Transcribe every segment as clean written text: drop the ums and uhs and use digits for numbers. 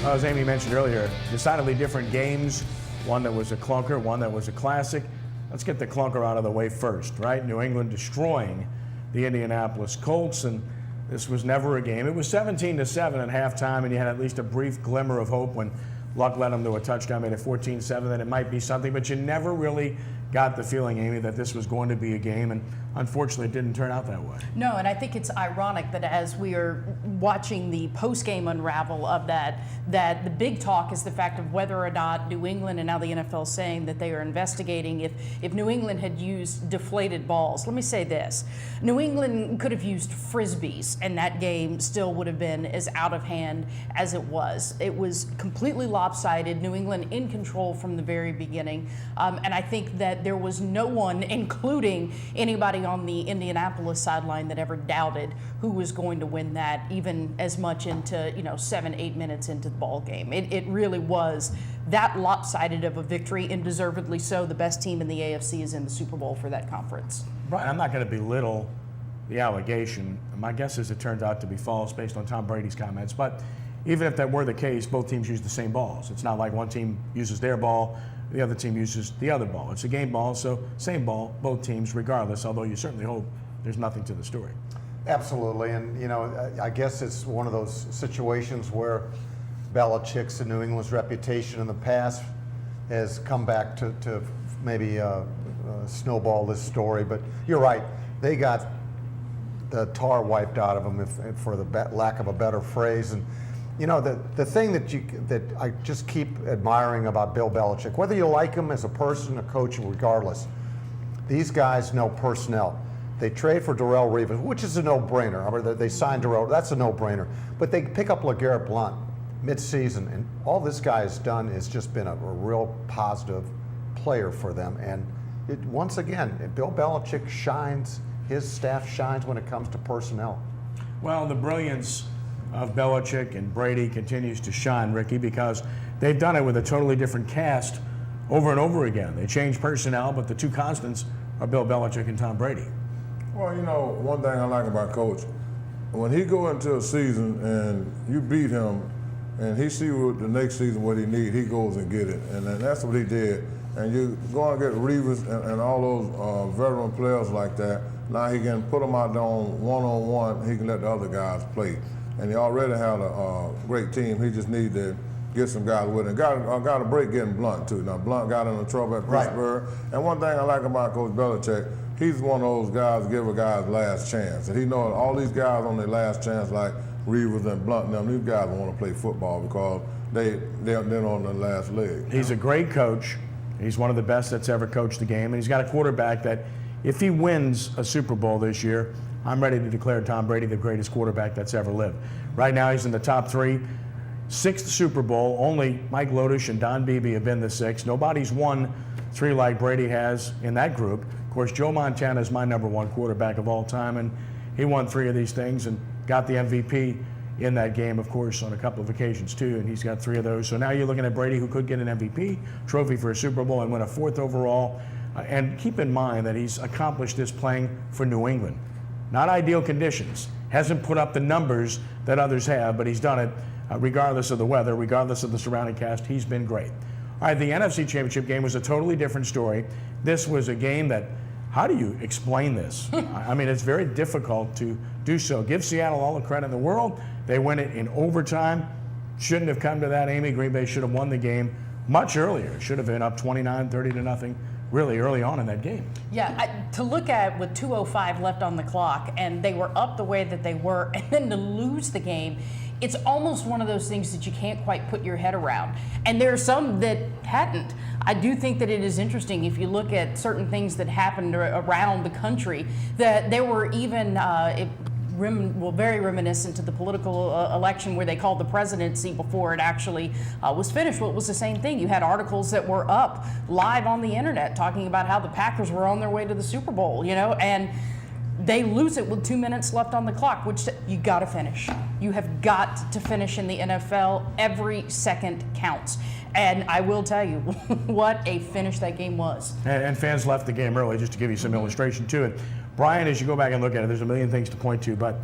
As Amy mentioned earlier, decidedly different games. One that was a clunker, one that was a classic. Let's get the clunker out of the way first, right? New England destroying the Indianapolis Colts, and this was never a game. It was 17-7 at halftime, and you had at least a brief glimmer of hope when Luck led them to a touchdown, made it 14-7, that it might be something, but you never really got the feeling, Amy, that this was going to be a game, and unfortunately it didn't turn out that way. No, and I think it's ironic that as we are watching the post-game unravel of that the big talk is the fact of whether or not New England, and now the NFL saying that they are investigating if New England had used deflated balls. Let me say this. New England could have used Frisbees, and that game still would have been as out of hand as it was. It was completely lopsided. New England in control from the very beginning, and I think that there was no one, including anybody on the Indianapolis sideline, that ever doubted who was going to win that, even as much into 7-8 minutes into the ball game. It really was that lopsided of a victory, and deservedly so. The best team in the AFC is in the Super Bowl for that conference. Right, I'm not going to belittle the allegation. My guess is it turns out to be false based on Tom Brady's comments, but even if that were the case, both teams use the same balls. It's not like one team uses their ball, the other team uses the other ball. It's a game ball, so same ball, both teams, regardless, although you certainly hope there's nothing to the story. Absolutely, and I guess it's one of those situations where Belichick's and New England's reputation in the past has come back to maybe snowball this story, but you're right, they got the tar wiped out of them, for the lack of a better phrase. And the thing that I just keep admiring about Bill Belichick, whether you like him as a person, a coach, regardless, these guys know personnel. They trade for Darrelle Revis, which is a no-brainer. I mean, they signed Darrelle, that's a no-brainer. But they pick up LeGarrette Blount mid-season, and all this guy has done is just been a real positive player for them. And once again, Bill Belichick shines, his staff shines when it comes to personnel. Well, the brilliance of Belichick and Brady continues to shine, Ricky, because they've done it with a totally different cast over and over again. They change personnel, but the two constants are Bill Belichick and Tom Brady. Well, one thing I like about Coach, when he go into a season and you beat him and he see the next season what he need, he goes and get it. And that's what he did. And you go and get Revis and all those veteran players like that. Now he can put them out there on one-on-one. He can let the other guys play. And he already had a great team. He just needed to get some guys with him. Got a break getting Blount, too. Now, Blount got into trouble at Pittsburgh. Right. And one thing I like about Coach Belichick, he's one of those guys give a guy's last chance. And he knows all these guys on their last chance, like Revis and Blount and them, these guys want to play football because they're on their last leg. He's a great coach. He's one of the best that's ever coached the game. And he's got a quarterback that, if he wins a Super Bowl this year, I'm ready to declare Tom Brady the greatest quarterback that's ever lived. Right now, he's in the top three. Sixth Super Bowl, only Mike Lotish and Don Beebe have been the sixth. Nobody's won three like Brady has in that group. Of course, Joe Montana is my #1 quarterback of all time, and he won three of these things and got the MVP in that game, of course, on a couple of occasions too, and he's got three of those. So now you're looking at Brady, who could get an MVP trophy for a Super Bowl and win a 4th overall. And keep in mind that he's accomplished this playing for New England. Not ideal conditions. Hasn't put up the numbers that others have, but he's done it regardless of the weather, regardless of the surrounding cast. He's been great. All right, the NFC Championship game was a totally different story. This was a game that, how do you explain this? I mean, it's very difficult to do so. Give Seattle all the credit in the world. They win it in overtime. Shouldn't have come to that, Amy. Green Bay should have won the game much earlier. Should have been up 29-30-0. Really early on in that game. Yeah, to look at with 2:05 left on the clock, and they were up the way that they were, and then to lose the game, it's almost one of those things that you can't quite put your head around. And there are some that hadn't. I do think that it is interesting if you look at certain things that happened around the country, that there were even very reminiscent to the political election where they called the presidency before it actually was finished. Well, it was the same thing. You had articles that were up live on the internet talking about how the Packers were on their way to the Super Bowl, and they lose it with 2 minutes left on the clock, which you got to finish. You have got to finish in the NFL. Every second counts. And I will tell you, what a finish that game was. And fans left the game early, just to give you some illustration to it. Brian, as you go back and look at it, there's a million things to point to, but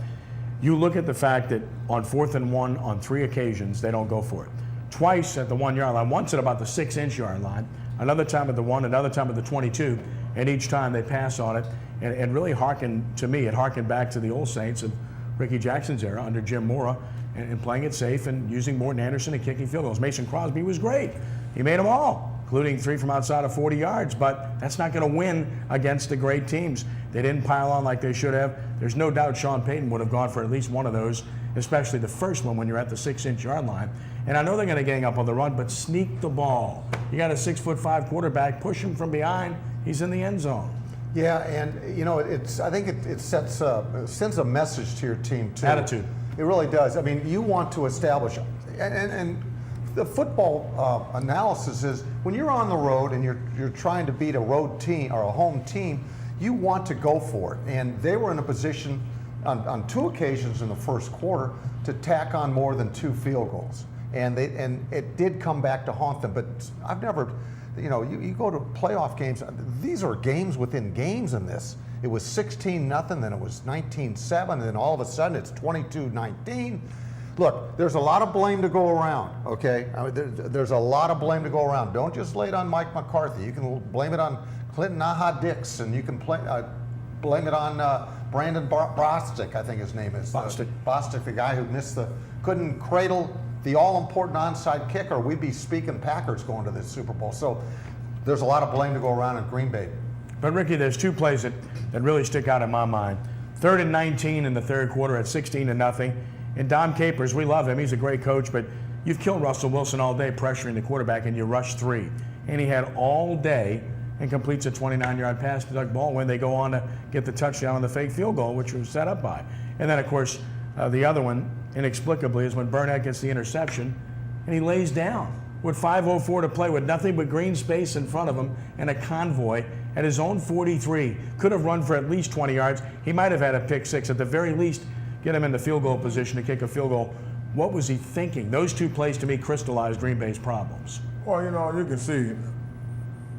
you look at the fact that on 4th and 1 on 3 occasions, they don't go for it. twice at the 1 yard line, once at about the 6-inch yard line, another time at the 1, another time at the 22, and each time they pass on it. And really it harkened back to the old Saints of Rickey Jackson's era under Jim Mora, and playing it safe and using Morton Anderson and kicking field goals. Mason Crosby was great. He made them all, including 3 from outside of 40 yards, but that's not going to win against the great teams. They didn't pile on like they should have. There's no doubt Sean Payton would have gone for at least one of those, especially the first one when you're at the 6-inch yard line. And I know they're going to gang up on the run, but sneak the ball. You got a 6'5" quarterback, push him from behind, he's in the end zone. Yeah, and I think it sends a message to your team too. Attitude. It really does. I mean, you want to establish, and the football analysis is when you're on the road and you're trying to beat a road team or a home team, you want to go for it. And they were in a position on 2 occasions in the first quarter to tack on more than 2 field goals, and it did come back to haunt them. But I've never. You go to playoff games, these are games within games in this. It was 16-0, then it was 19-7, and then all of a sudden it's 22-19. Look, there's a lot of blame to go around, okay? I mean, there's a lot of blame to go around. Don't just lay it on Mike McCarthy. You can blame it on Clinton Aha-Dix, and you can blame it on Brandon Bostic, I think his name is. Bostic, the guy who couldn't cradle the all-important onside kicker. We'd be speaking Packers going to this Super Bowl. So there's a lot of blame to go around in Green Bay. But Ricky, there's 2 plays that really stick out in my mind. 3rd and 19 in the third quarter at 16-0. And Don Capers, we love him. He's a great coach, but you've killed Russell Wilson all day pressuring the quarterback, and you rush 3. And he had all day and completes a 29-yard pass to Doug Baldwin. They go on to get the touchdown on the fake field goal, which was set up by. And then, of course, the other one, inexplicably, is when Burnett gets the interception and he lays down with 5:04 to play with nothing but green space in front of him and a convoy at his own 43. Could have run for at least 20 yards. He might have had a pick 6 at the very least, get him in the field goal position to kick a field goal. What was he thinking? Those 2 plays to me crystallized Green Bay's problems. Well, you can see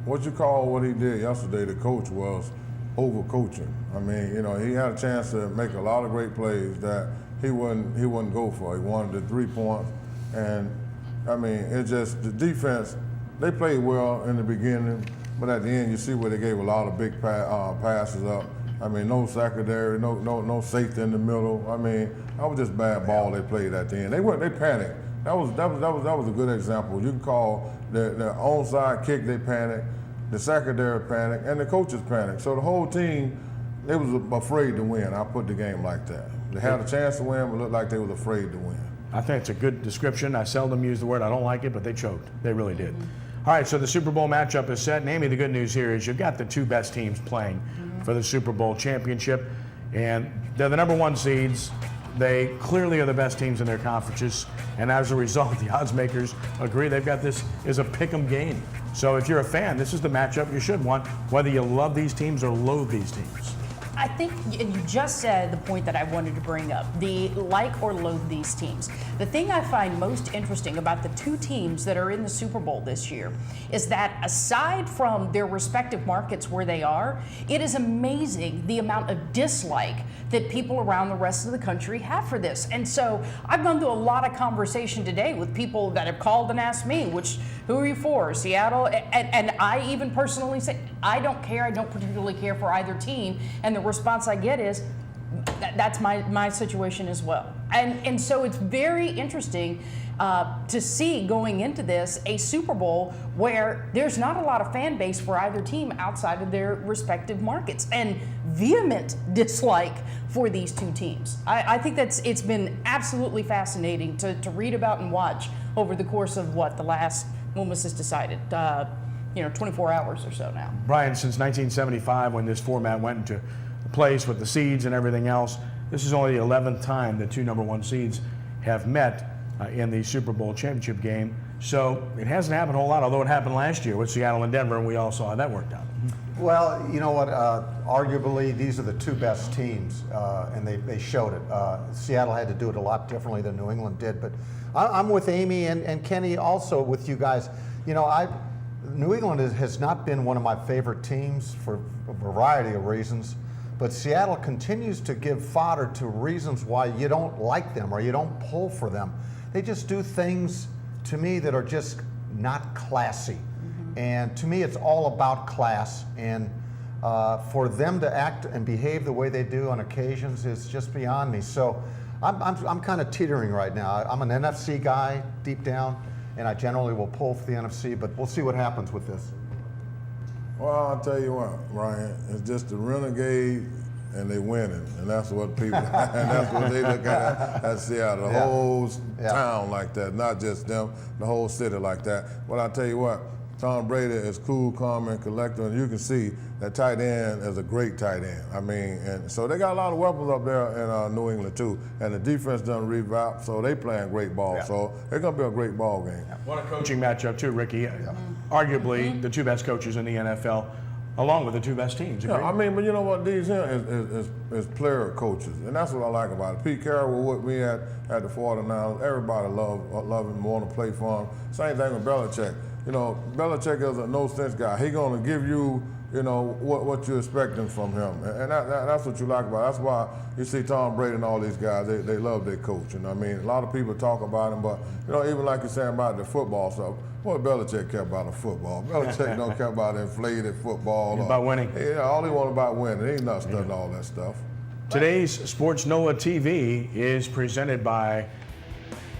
what you call what he did yesterday. The coach was overcoaching. I mean, he had a chance to make a lot of great plays that he wouldn't go for. He wanted the 3 points, and I mean, it's just the defense. They played well in the beginning, but at the end, you see where they gave a lot of big passes up. I mean, no secondary, no safety in the middle. I mean, that was just bad ball they played at the end. They panicked. That was a good example. You can call the onside kick, they panicked, the secondary panicked, and the coaches panicked. So the whole team, they was afraid to win. I put the game like that. They had a chance to win, but looked like they was afraid to win. I think it's a good description. I seldom use the word. I don't like it, but they choked. They really did. All right, so the Super Bowl matchup is set. And Amy, the good news here is you've got the 2 best teams playing for the Super Bowl championship. And they're the number 1 seeds. They clearly are the best teams in their conferences. And as a result, the odds makers agree they've got this as a pick'em game. So if you're a fan, this is the matchup you should want, whether you love these teams or loathe these teams. I think, and you just said the point that I wanted to bring up, the like or loathe these teams. The thing I find most interesting about the 2 teams that are in the Super Bowl this year is that aside from their respective markets where they are, it is amazing the amount of dislike that people around the rest of the country have for this. And so I've gone through a lot of conversation today with people that have called and asked me, who are you for, Seattle? And I even personally say, I don't care. I don't particularly care for either team. And the response I get is, that's my situation as well. And so it's very interesting to see going into this a Super Bowl where there's not a lot of fan base for either team outside of their respective markets, and vehement dislike for these 2 teams. I think it's been absolutely fascinating to read about and watch over the course of the last, when was this decided? 24 hours or so now. Brian, since 1975, when this format went into place with the seeds and everything else, this is only the 11th time the 2 number 1 seeds have met in the Super Bowl championship game. So it hasn't happened a whole lot, although it happened last year with Seattle and Denver, and we all saw how that worked out. Well, you know what? Arguably, these are the 2 best teams, and they showed it. Seattle had to do it a lot differently than New England did, but I'm with Amy and Kenny, also with you guys. New England has not been one of my favorite teams for a variety of reasons, but Seattle continues to give fodder to reasons why you don't like them or you don't pull for them. They just do things to me that are just not classy. And to me, it's all about class. And for them to act and behave the way they do on occasions is just beyond me. So I'm kind of teetering right now. I'm an NFC guy deep down, and I generally will pull for the NFC, but we'll see what happens with this. Well, I'll tell you what, Ryan, it's just the renegade and they winning, and that's what people, and that's what they look at Seattle, the whole town like that, not just them, the whole city like that. But I tell you what, Tom Brady is cool, calm, and collected, and you can see that tight end is a great tight end. I mean, and so they got a lot of weapons up there in New England too, and the defense done revamp, so they playing great ball. So it's gonna be a great ball game. What a coaching matchup too, Ricky. Arguably the two best coaches in the NFL, along with the two best teams. Yeah, I mean, but you know what? These here is player coaches, and that's what I like about it. Pete Carroll was with me at the 49ers. Everybody love him, want to play for him. Same thing with Belichick. You know, Belichick is a no-sense guy. He's going to give you, you know, what you're expecting from him. And that's what you like about it. That's why you see Tom Brady and all these guys, they love their coach. You know what I mean? A lot of people talk about him, but, you know, even like you're saying about the football stuff, what Belichick care about the football? Belichick don't care about inflated football. He's about winning. Yeah, all he want about winning. He ain't not studying all that stuff. Today's SportsNOLAtv is presented by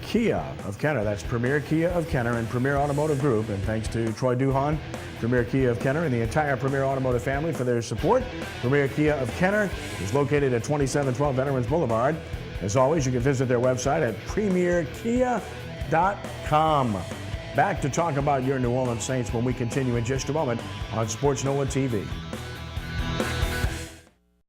Kia of Kenner. That's Premier Kia of Kenner and Premier Automotive Group. And thanks to Troy Duhan, Premier Kia of Kenner, and the entire Premier Automotive family for their support. Premier Kia of Kenner is located at 2712 Veterans Boulevard. As always, you can visit their website at premierkia.com. Back to talk about your New Orleans Saints when we continue in just a moment on SportsNOLAtv.